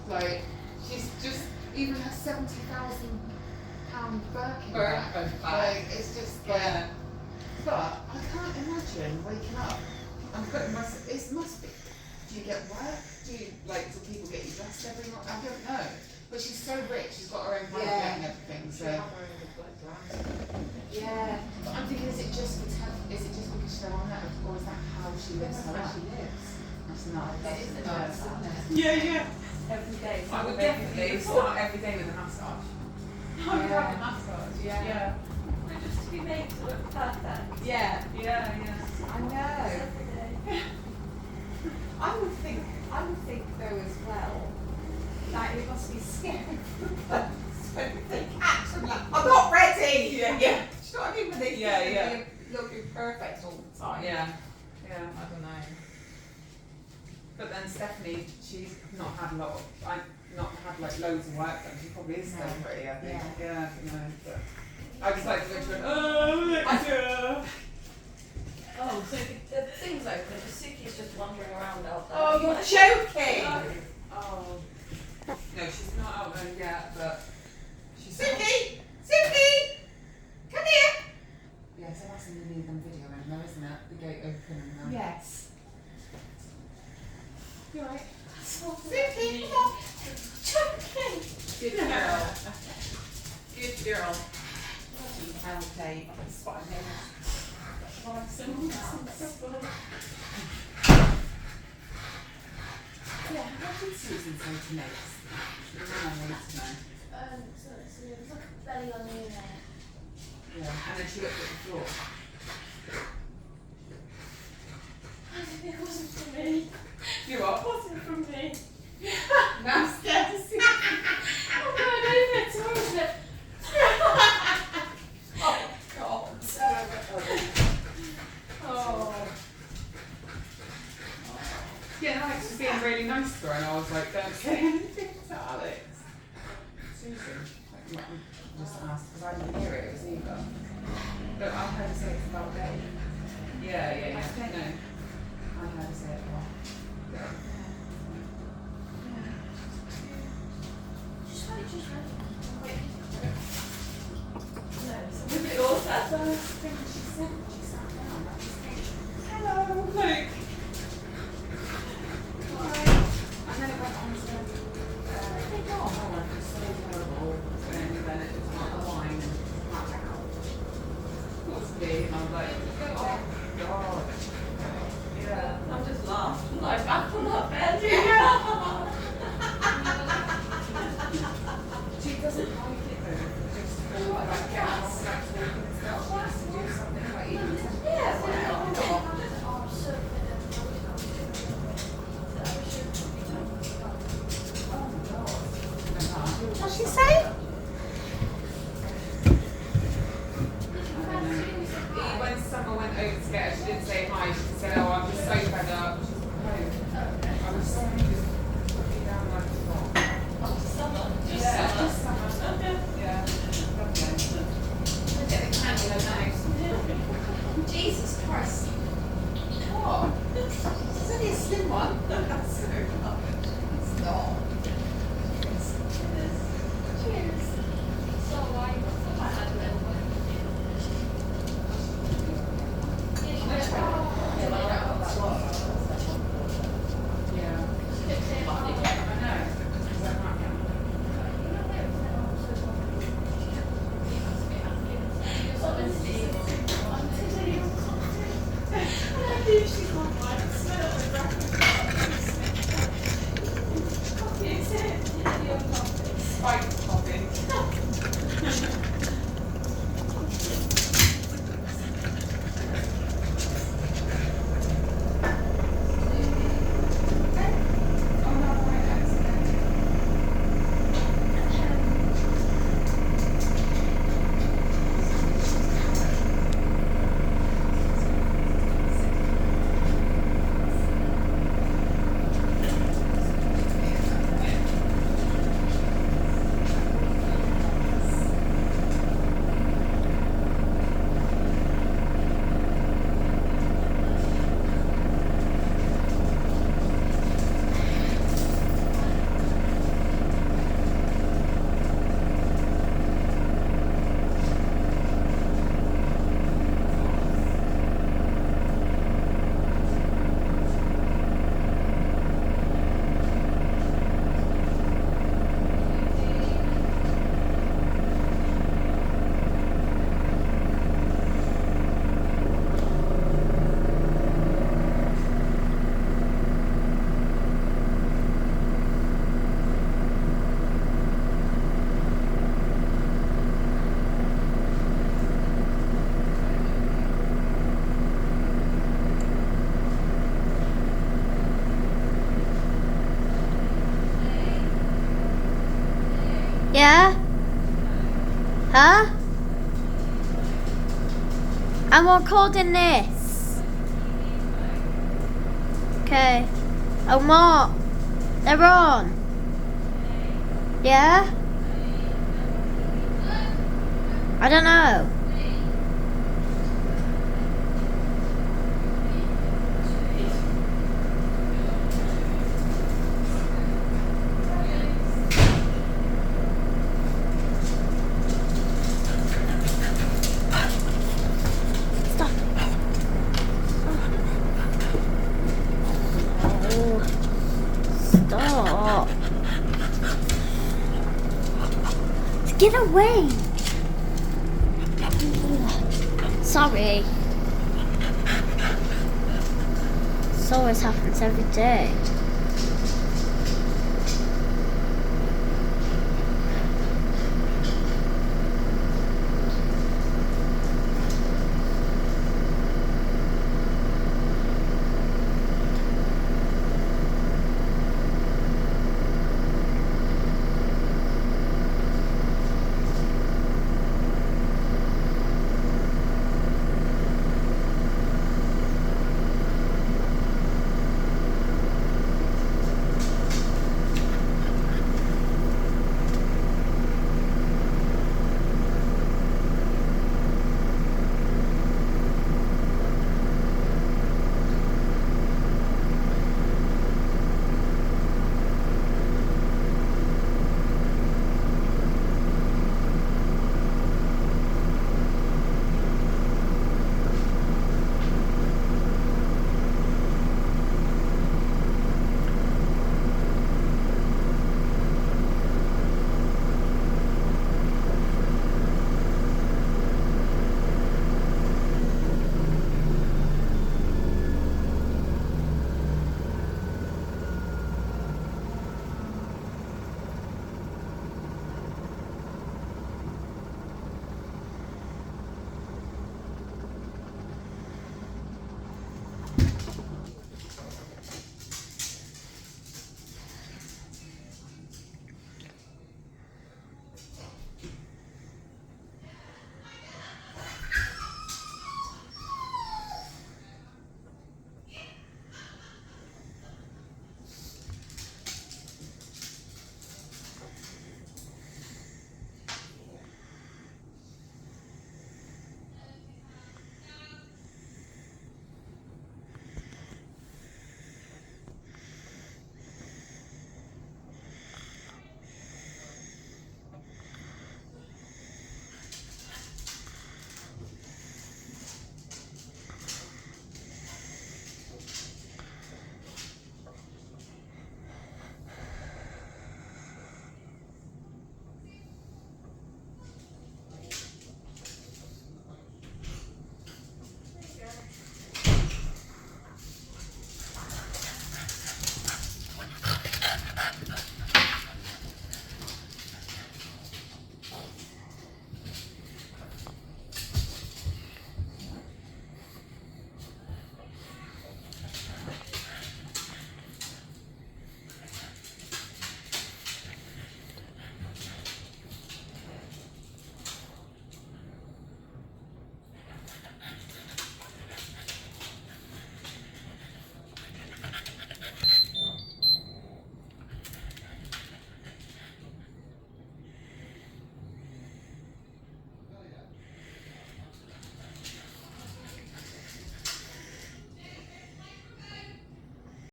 Like, she's just, even her £70,000 Birkin Birkin bag. bag. Like, it's just like, Yeah. but I can't imagine waking up and putting myself, it must be, do you get work? Do you, like, do people get you dressed every month? I don't know. But she's so rich, she's got her own private jet and everything, so. Yeah. But I'm thinking, is it just because they're on that, or is that how she lives her life? That's nice. It is That's nice, isn't it? Yeah, yeah. Every day. I would definitely start every day with a massage. I would have a massage, yeah. Just to be made to look perfect. Yeah. Yeah. I know. Every day. I would think though as well, that it must be scary for birds when they catch them like, I'm not ready! Yeah. Do you know what I mean? When they Yeah, see them yeah. being looking perfect all the time. Yeah. I don't know. But then Stephanie, she's not had like loads of work done. She probably is still pretty, I think. Yeah. But I just like to go to Oh, so the thing's open, the Suki's just wandering around out there. Oh, you're joking! Oh. No, she's not out there yet, but she's. Suki! Suki! Come here! Yeah, so that's in the new video though, isn't it? The gate opening now. Yes. You alright? Suki, come on! Joking! Good girl. Good girl. And Dave, spot him. Yeah, what did Susan say to me? She wanted to know. So it was like a belly on the unit. Yeah, and then she looked at the floor. It wasn't for me. You what? It wasn't from me. Now I'm scared to see. Oh no, I know that tomorrow's it. Oh, God. Oh. Yeah, Alex was being really nice to her, and I was like, don't say anything to Alex. Susan, like, just asked, because I didn't hear it, it was either. But I heard her say it's about Dave. Yeah. No. I heard her say it about. Yeah. Just wait. No, it's a bit all sad. She sat down. Hello, Luke. And then it went on to, it's so terrible. And then it was like wine and blackout. What's me? And I was like, oh God. Yeah. I'm just laughing like back on that bed. She doesn't like it though. Just all like get off that talking and stuff. She has to do something like even Yeah, why not? I'm so good at What's she say? When Summer went over to get her, she didn't say hi. She just said, oh, I'm just so fed up. She's home. I was so just looking down like, oh. Yeah, just Summer. Yeah, lovely. Get the candle in now. Jesus Christ. What? It's only a slim one. That's so much. It's not. Cheers. So I had a little one. Yeah? Huh? I'm recording this. Okay. Oh, what? They're on. Yeah? I don't know. Stop. Oh. Stop. Get away. Sorry. This always happens every day.